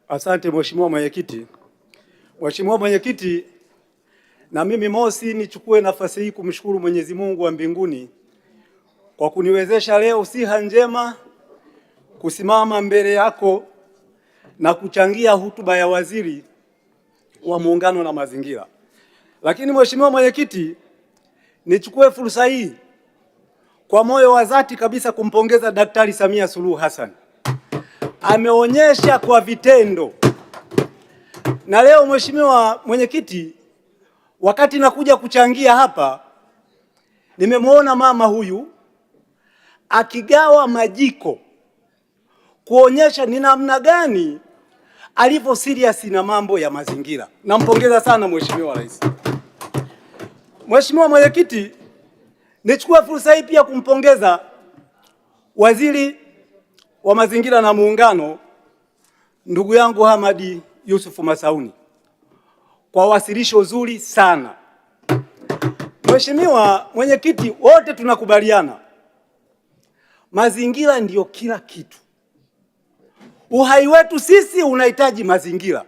Asante Mheshimiwa Mwenyekiti. Mheshimiwa Mwenyekiti, na mimi mosi nichukue nafasi hii kumshukuru Mwenyezi Mungu wa mbinguni kwa kuniwezesha leo siha njema kusimama mbele yako na kuchangia hotuba ya Waziri wa Muungano na Mazingira. Lakini Mheshimiwa Mwenyekiti, nichukue fursa hii kwa moyo wa dhati kabisa kumpongeza Daktari Samia Suluhu Hassan. Ameonyesha kwa vitendo. Na leo Mheshimiwa Mwenyekiti, wakati nakuja kuchangia hapa, nimemwona mama huyu akigawa majiko kuonyesha ni namna gani alivyo serious na mambo ya mazingira. Nampongeza sana Mheshimiwa Rais. Mheshimiwa Mwenyekiti, nichukue fursa hii pia kumpongeza Waziri wa Mazingira na Muungano, ndugu yangu Hamadi Yusuf Masauni, kwa wasilisho zuri sana. Mheshimiwa Mwenyekiti, wote tunakubaliana mazingira ndiyo kila kitu. Uhai wetu sisi unahitaji mazingira.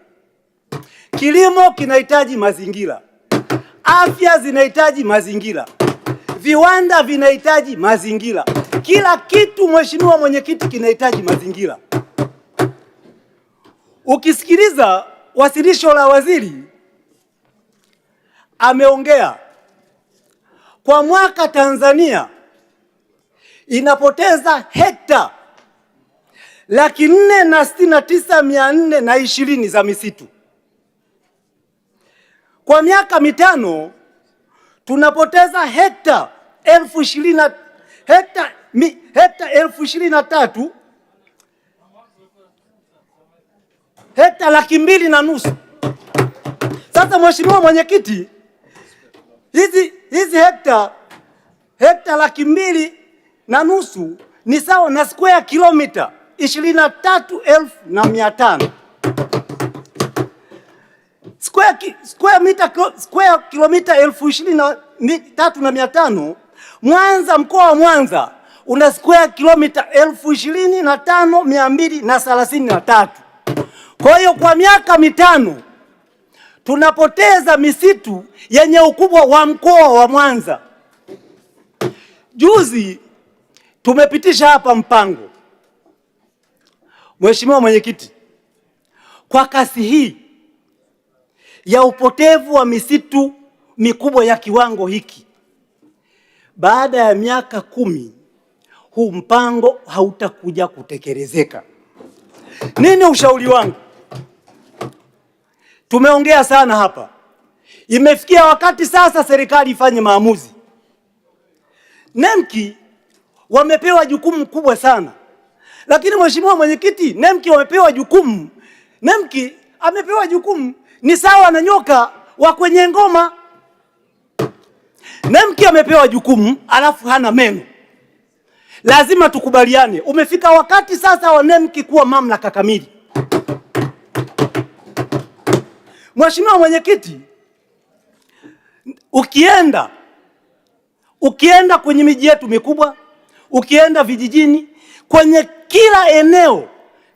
Kilimo kinahitaji mazingira. Afya zinahitaji mazingira. Viwanda vinahitaji mazingira. Kila kitu Mheshimiwa Mwenyekiti kinahitaji mazingira. Ukisikiliza wasilisho la waziri, ameongea kwa mwaka Tanzania inapoteza hekta 469,420 za misitu. Kwa miaka mitano tunapoteza hekta 23,000 hekta 250,000. Sasa Mheshimiwa Mwenyekiti, hizi hekta 250,000 ni sawa na square kilomita 23,500. Square kilomita 23,500. Mwanza, mkoa wa Mwanza una square kilomita 25,233. Kwa hiyo kwa miaka mitano tunapoteza misitu yenye ukubwa wa mkoa wa Mwanza. Juzi tumepitisha hapa mpango. Mheshimiwa Mwenyekiti, kwa kasi hii ya upotevu wa misitu mikubwa ya kiwango hiki, baada ya miaka 10 huu mpango hautakuja kutekelezeka. Nini ushauri wangu? Tumeongea sana hapa. Imefikia wakati sasa serikali ifanye maamuzi. NEMKI wamepewa jukumu kubwa sana. Lakini Mheshimiwa Mwenyekiti, NEMKI wamepewa jukumu. NEMKI amepewa jukumu ni sawa na nyoka wa kwenye ngoma. NEMKI amepewa jukumu alafu hana meno. Lazima tukubaliane. Umefika wakati sasa wa NEMKI kuwa mamlaka kamili. Mheshimiwa Mwenyekiti, ukienda kwenye miji yetu mikubwa, ukienda vijijini, kwenye kila eneo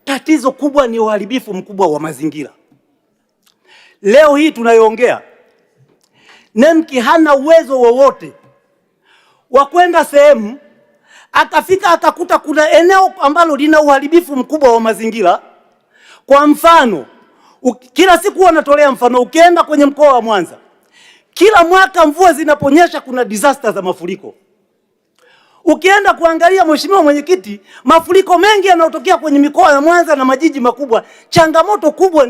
tatizo kubwa ni uharibifu mkubwa wa mazingira. Leo hii tunayoongea, NEMKI hana uwezo wowote wa kwenda sehemu akafika akakuta kuna eneo ambalo lina uharibifu mkubwa wa mazingira. Kwa mfano, kila siku wanatolea mfano, ukienda kwenye mkoa wa Mwanza, kila mwaka mvua zinaponyesha kuna disaster za mafuriko. Ukienda kuangalia Mheshimiwa Mwenyekiti, mafuriko mengi yanayotokea kwenye mikoa ya Mwanza na majiji makubwa, changamoto kubwa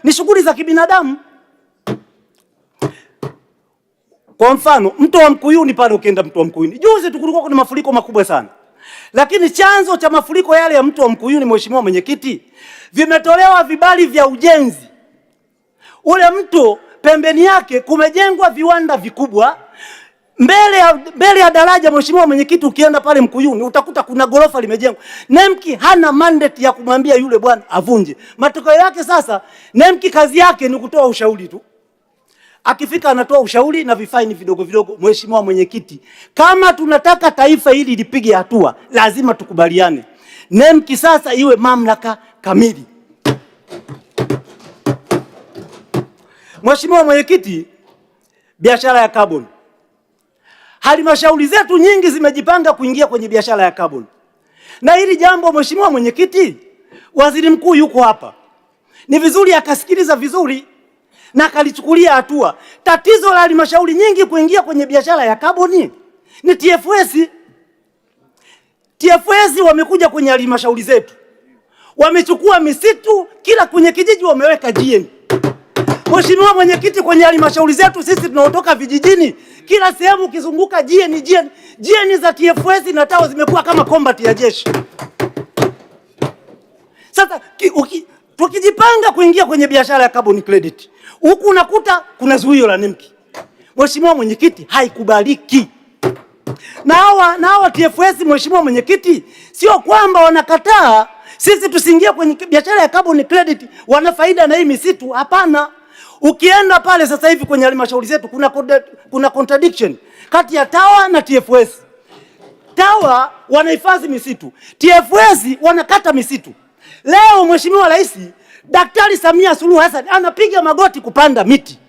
ni shughuli za kibinadamu. Kwa mfano, mto wa Mkuyuni pale, ukienda mto wa Mkuyuni, juzi kulikuwa kuna mafuriko makubwa sana. Lakini chanzo cha mafuriko yale ya mto wa Mkuyuni, Mheshimiwa Mwenyekiti, vimetolewa vibali vya ujenzi. Ule mto pembeni yake kumejengwa viwanda vikubwa. Mbele ya daraja, Mheshimiwa Mwenyekiti, ukienda pale Mkuyuni utakuta kuna gorofa limejengwa. NEMKI hana mandate ya kumwambia yule bwana avunje. Matokeo yake sasa NEMKI kazi yake ni kutoa ushauri tu. Akifika anatoa ushauri na vifaini vidogo vidogo. Mheshimiwa Mwenyekiti, kama tunataka taifa hili lipige hatua, lazima tukubaliane NEMKI sasa iwe mamlaka kamili. Mheshimiwa Mwenyekiti, biashara ya carbon. Halmashauri zetu nyingi zimejipanga kuingia kwenye biashara ya carbon. Na hili jambo Mheshimiwa Mwenyekiti, Waziri Mkuu yuko hapa. Ni vizuri akasikiliza vizuri na akalichukulia hatua. Tatizo la halmashauri nyingi kuingia kwenye biashara ya carbon ni TFS. TFS wamekuja kwenye halmashauri zetu. Wamechukua misitu, kila kwenye kijiji wameweka GN. Mheshimiwa Mwenyekiti, kwenye halmashauri zetu sisi tunaotoka vijijini, kila sehemu ukizunguka GN za TFS na TAWA zimekuwa kama combat ya jeshi. Sasa tukijipanga kuingia kwenye biashara ya carbon credit, huku unakuta kuna zuio la NEMC. Mheshimiwa Mwenyekiti, haikubaliki. Na hawa TFS Mheshimiwa Mwenyekiti, sio kwamba wanakataa sisi tusiingie kwenye biashara ya carbon credit, wana faida na hii misitu. Hapana. Ukienda pale sasa hivi kwenye halmashauri zetu kuna contradiction kati ya TAWA na TFS. TAWA wanahifadhi misitu, TFS wanakata misitu. Leo Mheshimiwa Rais Daktari Samia Suluhu Hassan anapiga magoti kupanda miti.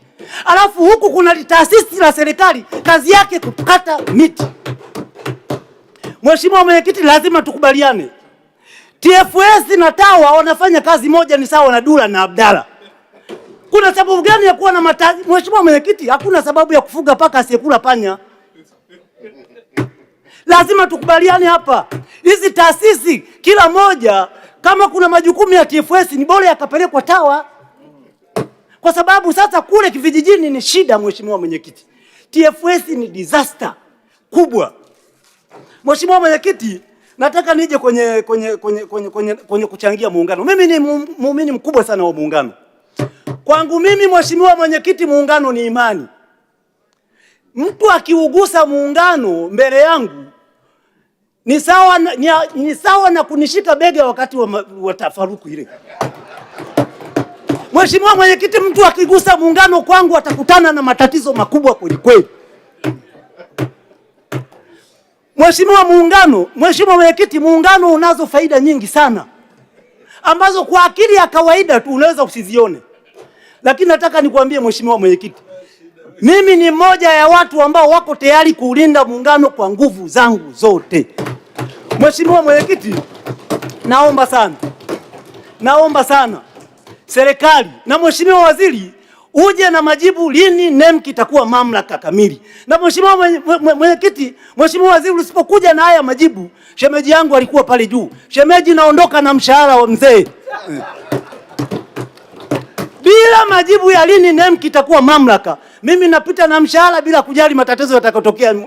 Alafu huku kuna taasisi la serikali kazi yake kukata miti. Mheshimiwa Mwenyekiti, lazima tukubaliane. TFS na TAWA wanafanya kazi moja, ni sawa na Dula na Abdalla. Kuna sababu gani ya kuwa na Mheshimiwa Mwenyekiti, hakuna sababu ya kufuga paka asiyekula panya. Lazima tukubaliane hapa. Hizi taasisi kila moja, kama kuna majukumu ya TFS ni bora yakapelekwa TAWA. Kwa sababu sasa kule vijijini ni shida Mheshimiwa Mwenyekiti. TFS ni disaster kubwa. Mheshimiwa Mwenyekiti, nataka nije kwenye kuchangia muungano. Mimi ni muumini mkubwa sana wa muungano. Kwangu mimi Mheshimiwa Mwenyekiti, muungano ni imani. Mtu akiugusa muungano mbele yangu ni sawa na kunishika bega wakati wa tafaruku ile. Mheshimiwa Mwenyekiti, mtu akigusa muungano kwangu atakutana na matatizo makubwa kweli kweli. Mheshimiwa Mwenyekiti, muungano unazo faida nyingi sana ambazo kwa akili ya kawaida tu unaweza usizione. Lakini nataka nikwambie Mheshimiwa Mwenyekiti, mimi ni mmoja ya watu ambao wako tayari kuulinda muungano kwa nguvu zangu zote. Mheshimiwa Mwenyekiti, naomba sana serikali na Mheshimiwa Waziri uje na majibu lini NEMC itakuwa mamlaka kamili. Na Mheshimiwa Mwenyekiti, Mheshimiwa Waziri, usipokuja na haya majibu, shemeji yangu alikuwa pale juu. Shemeji naondoka na mshahara wa mzee. Bila majibu ya lini NEMC itakuwa mamlaka, mimi napita na mshahara bila kujali matatizo yatakayotokea.